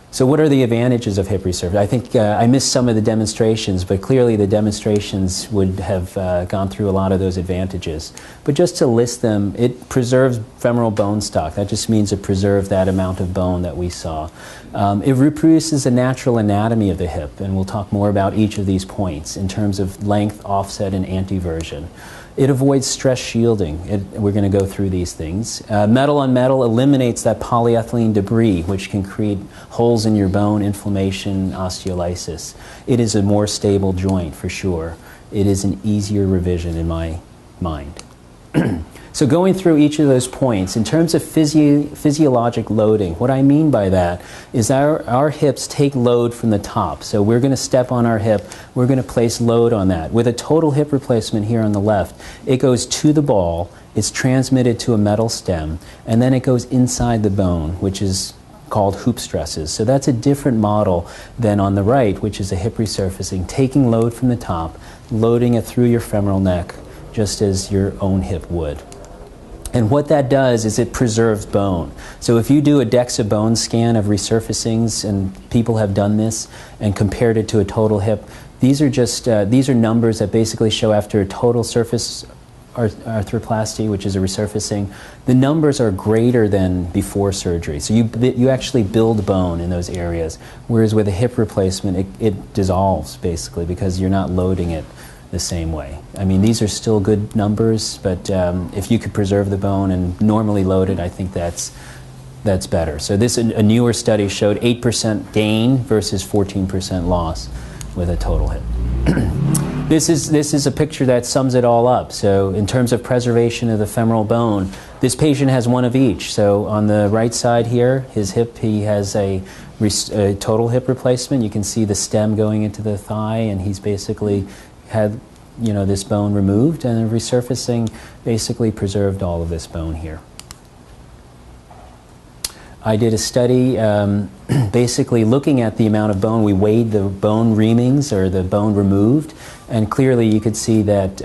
So what are the advantages of hip resurfacing? I think I missed some of the demonstrations, but clearly the demonstrations would have gone through a lot of those advantages. But just to list them, it preserves femoral bone stock. That just means it preserves that amount of bone that we saw. It reproduces the natural anatomy of the hip, and we'll talk more about each of these points in terms of length, offset, and anteversion. It avoids stress shielding. We're going to go through these things. Metal on metal eliminates that polyethylene debris, which can create holes in your bone, inflammation, osteolysis. It is a more stable joint for sure. It is an easier revision in my mind. So going through each of those points, in terms of physiologic loading, what I mean by that is our hips take load from the top. So we're going to step on our hip, we're going to place load on that. With a total hip replacement here on the left, it goes to the ball, it's transmitted to a metal stem, and then it goes inside the bone, which is called hoop stresses. So that's a different model than on the right, which is a hip resurfacing, taking load from the top, loading it through your femoral neck, just as your own hip would. And what that does is it preserves bone. So if you do a DEXA bone scan of resurfacings, and people have done this and compared it to a total hip, these are just these are numbers that basically show after a total surface arthroplasty, which is a resurfacing, the numbers are greater than before surgery. So you actually build bone in those areas, whereas with a hip replacement, it dissolves basically because you're not loading it the same way. I mean, these are still good numbers, but if you could preserve the bone and normally load it, I think that's better. So this, a newer study showed 8% gain versus 14% loss with a total hip. This is a picture that sums it all up. So in terms of preservation of the femoral bone, this patient has one of each. So on the right side here, his hip, he has a total hip replacement. You can see the stem going into the thigh, and he's basically had, you know, this bone removed, and the resurfacing basically preserved all of this bone here. I did a study basically looking at the amount of bone. We weighed the bone reamings, or the bone removed, and clearly you could see that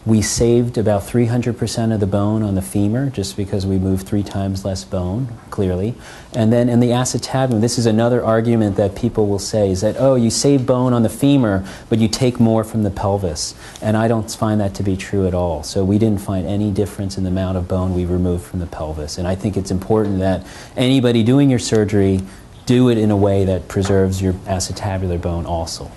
we saved about 300% of the bone on the femur just because we moved 3 times less bone, clearly. And then in the acetabulum, this is another argument that people will say, is that, oh, you save bone on the femur, but you take more from the pelvis. And I don't find that to be true at all. So we didn't find any difference in the amount of bone we removed from the pelvis. And I think it's important that anybody doing your surgery do it in a way that preserves your acetabular bone also.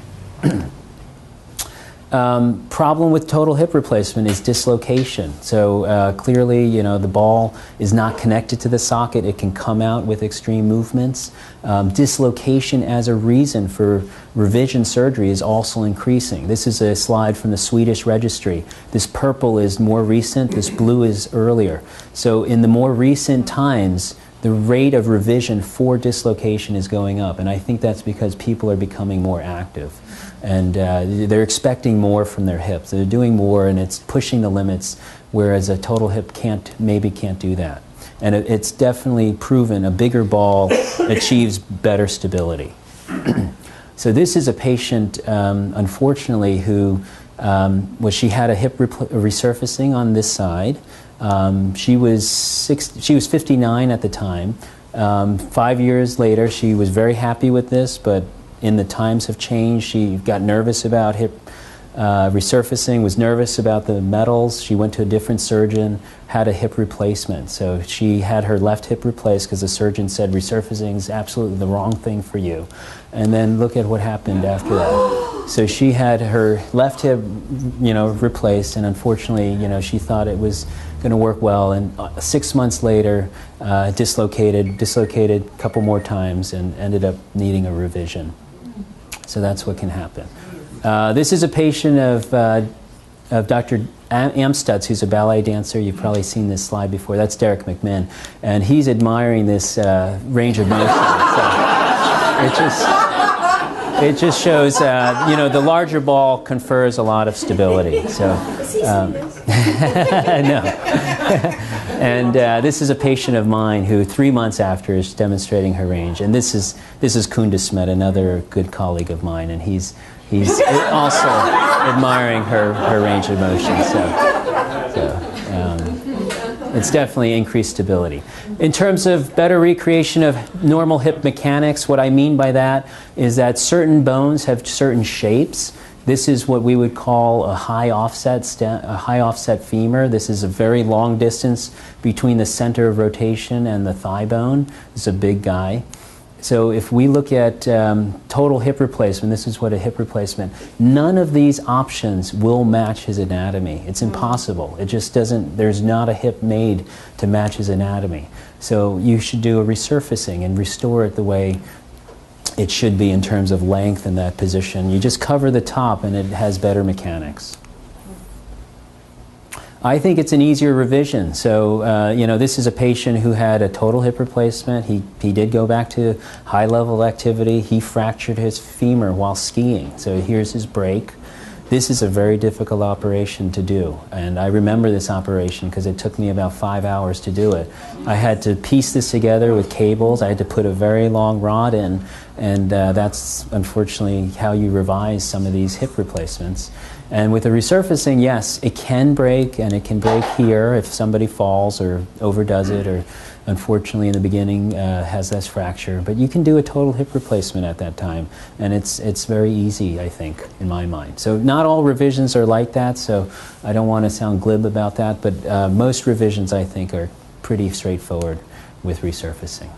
Problem with total hip replacement is dislocation. So clearly, you know, the ball is not connected to the socket. It can come out with extreme movements. Dislocation as a reason for revision surgery is also increasing. This is a slide from the Swedish registry. This purple is more recent, this blue is earlier. So in the more recent times, the rate of revision for dislocation is going up, and I think that's because people are becoming more active. And they're expecting more from their hips. They're doing more, and it's pushing the limits, whereas a total hip maybe can't do that. And it's definitely proven a bigger ball achieves better stability. So this is a patient, unfortunately, who she had a hip resurfacing on this side. She was 59 at the time. 5 years later, she was very happy with this, but in the times have changed. She got nervous about hip resurfacing, was nervous about the metals. She went to a different surgeon, had a hip replacement. So she had her left hip replaced because the surgeon said resurfacing is absolutely the wrong thing for you. And then look at what happened after that. So she had her left hip, you know, replaced, and unfortunately, you know, she thought it was going to work well, and 6 months later, dislocated a couple more times, and ended up needing a revision. So that's what can happen. This is a patient of Dr. Amstutz, who's a ballet dancer. You've probably seen this slide before. That's Derek McMinn, and he's admiring this range of motion. So it just shows, you know, the larger ball confers a lot of stability. So, no. And this is a patient of mine who 3 months after is demonstrating her range. And this is Kunda Smet, another good colleague of mine, and he's also admiring her range of motion. It's definitely increased stability. In terms of better recreation of normal hip mechanics, what I mean by that is that certain bones have certain shapes. This is what we would call a high offset femur. This is a very long distance between the center of rotation and the thigh bone. It's a big guy. So if we look at total hip replacement, this is what a hip replacement, none of these options will match his anatomy. It's impossible. It just doesn't, there's not a hip made to match his anatomy. So you should do a resurfacing and restore it the way it should be in terms of length in that position. You just cover the top and it has better mechanics. I think it's an easier revision. So, you know, this is a patient who had a total hip replacement. He did go back to high-level activity. He fractured his femur while skiing. So here's his break. This is a very difficult operation to do. And I remember this operation because it took me about 5 hours to do it. I had to piece this together with cables. I had to put a very long rod in. And that's unfortunately how you revise some of these hip replacements. And with the resurfacing, yes, it can break, and it can break here if somebody falls or overdoes it, or unfortunately in the beginning has this fracture. But you can do a total hip replacement at that time, and it's very easy, I think, in my mind. So not all revisions are like that, so I don't want to sound glib about that, but most revisions, I think, are pretty straightforward with resurfacing.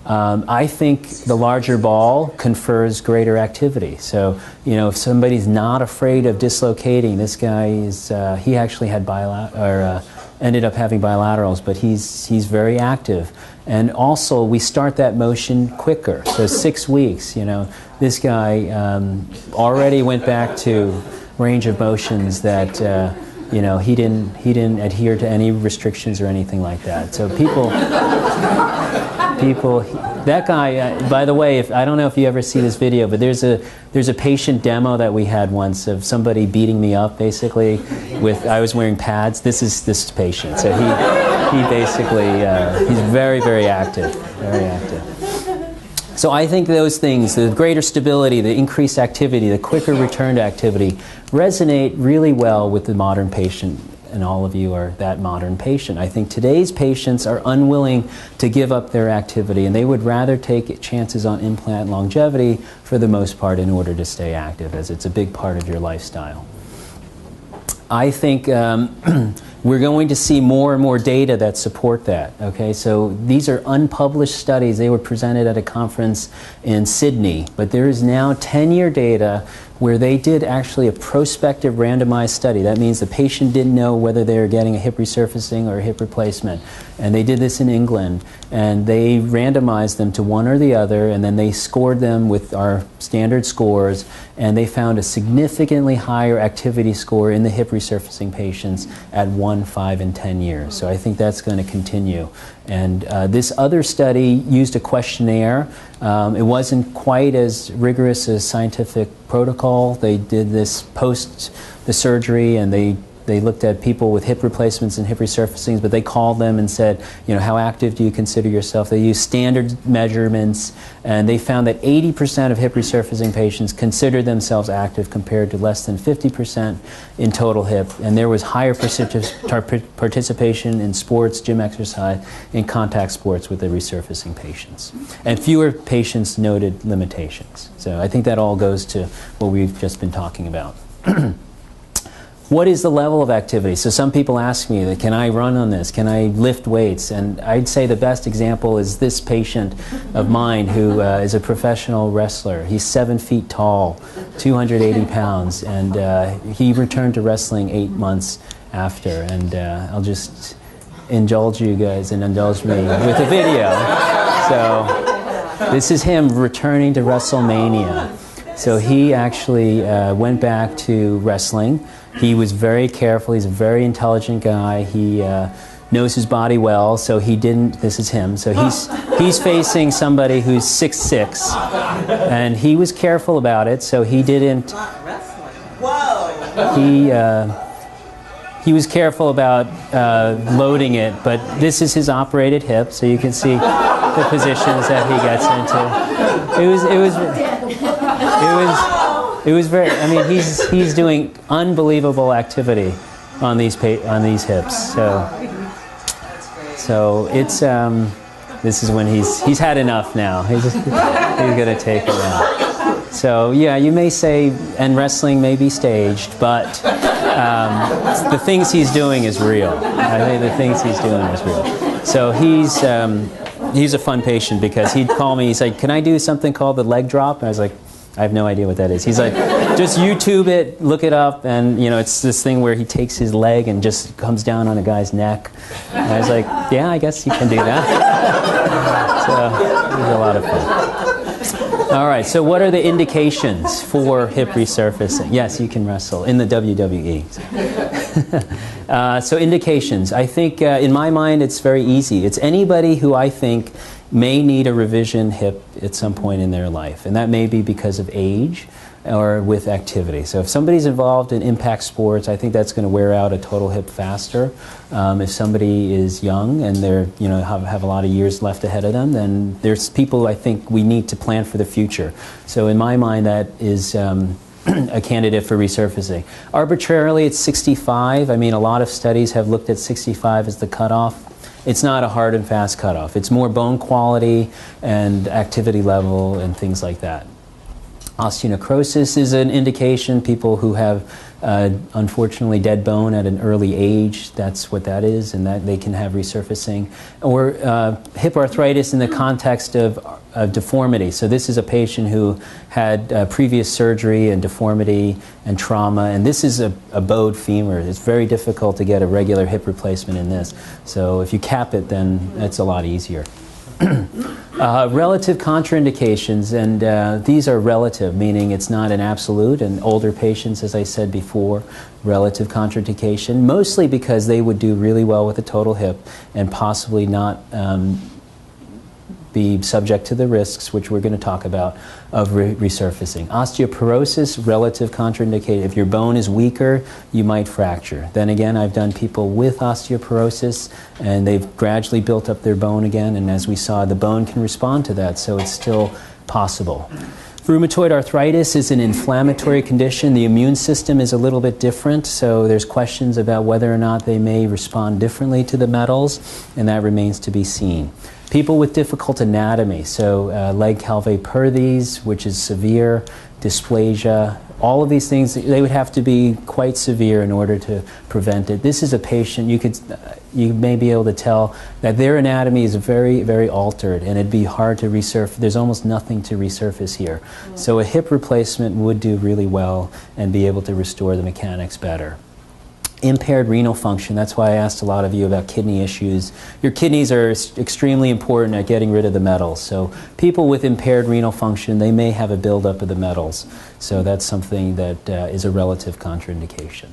I think the larger ball confers greater activity. So, you know, if somebody's not afraid of dislocating, this guy is, he actually had ended up having bilaterals, but he's very active. And also, we start that motion quicker. So 6 weeks, you know, this guy already went back to range of motions that, you know, he didn't adhere to any restrictions or anything like that. So that guy, by the way, I don't know if you ever see this video, but there's a patient demo that we had once of somebody beating me up, basically, I was wearing pads. This is this patient. So he basically, he's very, very active, very active. So I think those things, the greater stability, the increased activity, the quicker return to activity, resonate really well with the modern patient, and all of you are that modern patient. I think today's patients are unwilling to give up their activity, and they would rather take chances on implant longevity for the most part in order to stay active, as it's a big part of your lifestyle. I think we're going to see more and more data that support that. Okay, so these are unpublished studies. They were presented at a conference in Sydney, but there is now 10-year data where they did actually a prospective randomized study. That means the patient didn't know whether they were getting a hip resurfacing or a hip replacement. And they did this in England, and they randomized them to one or the other, and then they scored them with our standard scores, and they found a significantly higher activity score in the hip resurfacing patients at 1, 5, and 10 years. So I think that's going to continue. And this other study used a questionnaire. It wasn't quite as rigorous as scientific protocol. They did this post the surgery, and they looked at people with hip replacements and hip resurfacings, but they called them and said, you know, how active do you consider yourself? They used standard measurements, and they found that 80% of hip resurfacing patients considered themselves active compared to less than 50% in total hip, and there was higher participation in sports, gym exercise, and contact sports with the resurfacing patients. And fewer patients noted limitations. So I think that all goes to what we've just been talking about. What is the level of activity? So some people ask me, can I run on this? Can I lift weights? And I'd say the best example is this patient of mine who is a professional wrestler. He's 7 feet tall, 280 pounds, and he returned to wrestling 8 months after. And I'll just indulge you guys and indulge me with a video. So this is him returning to WrestleMania. So he actually went back to wrestling. He was very careful. He's a very intelligent guy. He knows his body well, so he didn't, this is him, so he's facing somebody who's 6'6", and he was careful about it, so he didn't, he was careful about loading it, but this is his operated hip, so you can see the positions that he gets into. It was very, I mean, he's doing unbelievable activity on these hips. So So it's, this is when he's had enough now. He's going to take it out. So yeah, you may say, and wrestling may be staged, but the things he's doing is real. I think the things he's doing is real. So he's a fun patient because he'd call me, he's like, can I do something called the leg drop? And I was like, I have no idea what that is. He's like, just YouTube it, look it up, and you know, it's this thing where he takes his leg and just comes down on a guy's neck. And I was like, yeah, I guess you can do that. So it was a lot of fun. All right, so what are the indications for hip resurfacing? Yes, you can wrestle in the WWE. So indications, I think in my mind it's very easy. It's anybody who I think may need a revision hip at some point in their life, and that may be because of age or with activity. So if somebody's involved in impact sports, I think that's going to wear out a total hip faster. If somebody is young and they're, you know, have a lot of years left ahead of them, then there's people I think we need to plan for the future. So in my mind, that is a candidate for resurfacing. Arbitrarily, it's 65. I mean, a lot of studies have looked at 65 as the cutoff. It's not a hard and fast cutoff. It's more bone quality and activity level and things like that. Osteonecrosis is an indication. People who have unfortunately dead bone at an early age, that's what that is, and that they can have resurfacing. Or hip arthritis in the context of deformity. So this is a patient who had previous surgery and deformity and trauma, and this is a bowed femur. It's very difficult to get a regular hip replacement in this. So if you cap it, then it's a lot easier. Relative contraindications, and these are relative, meaning it's not an absolute. And older patients, as I said before, relative contraindication, mostly because they would do really well with a total hip and possibly not be subject to the risks, which we're going to talk about, of resurfacing. Osteoporosis, relative contraindicated. If your bone is weaker, you might fracture. Then again, I've done people with osteoporosis, and they've gradually built up their bone again, and as we saw, the bone can respond to that, so it's still possible. Rheumatoid arthritis is an inflammatory condition. The immune system is a little bit different, so there's questions about whether or not they may respond differently to the metals, and that remains to be seen. People with difficult anatomy, so leg calvé-perthes, which is severe, dysplasia, all of these things, they would have to be quite severe in order to prevent it. This is a patient, you may be able to tell that their anatomy is very, very altered, and it'd be hard to resurface. There's almost nothing to resurface here. So a hip replacement would do really well and be able to restore the mechanics better. Impaired renal function, that's why I asked a lot of you about kidney issues. Your kidneys are extremely important at getting rid of the metals. So people with impaired renal function, they may have a buildup of the metals. So that's something that is a relative contraindication.